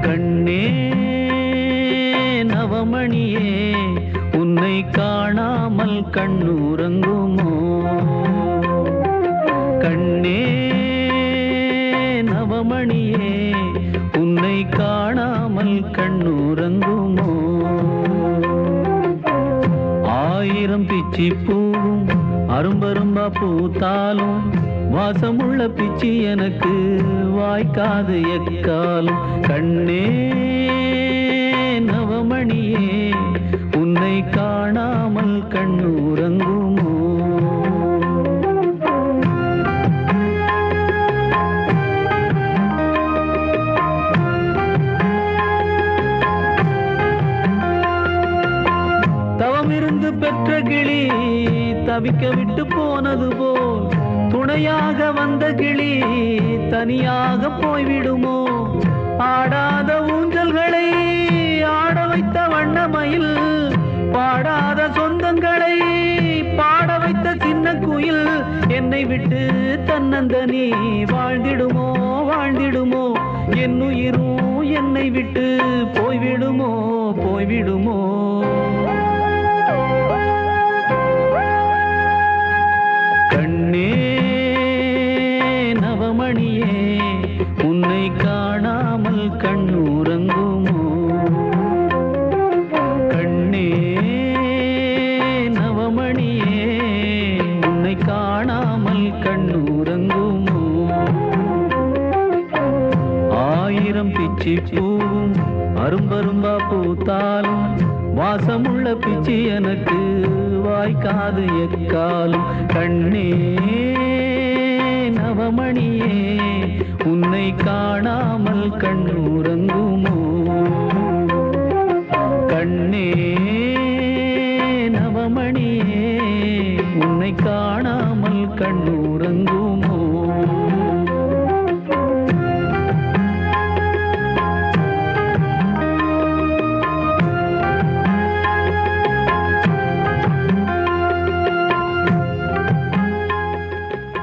கண்ணே நவமணியே உன்னை காணாமல் கண்ணுறங்குமோ கண்ணே நவமணியே உன்னை காணாமல் கண்ணுறங்குமோ ஆயிரம் பிச்சி பூவும் அரும்பரும்பா பூத்தாலும் வாசமுள்ள பிச்சி எனக்கு வாய்க்காது எக்காலும் கண்ணே நவமணியே உன்னை காணாமல் கண்ணுறங்குமோ தவமிருந்து பெற்ற கிளி தவிக்க விட்டு போனது போல் துணையாக வந்த கிளி தனியாக போய்விடுமோ ஆடாத ஊஞ்சல்களை ஆட வைத்த வண்ணமயில் பாடாத சொந்தங்களை பாட வைத்த சின்ன குயில் என்னை விட்டு தன்னந்தனி வாழ்ந்திடுமோ வாழ்ந்திடுமோ என் உயிரும் என்னை விட்டு போய்விடுமோ போய்விடுமோ கண்ணே நவமணியே உன்னை காணாமல் கண்ணுறங்குமோ கண்ணே நவமணியே உன்னை காணாமல் கண்ணுறங்குமோ ஆயிரம் பிச்சி பூவும் அரும்பரும்பா பூத்தாலும் வாசமுள்ள பிச்சி எனக்கு வாய்க்காது எக்காலும் கண்ணே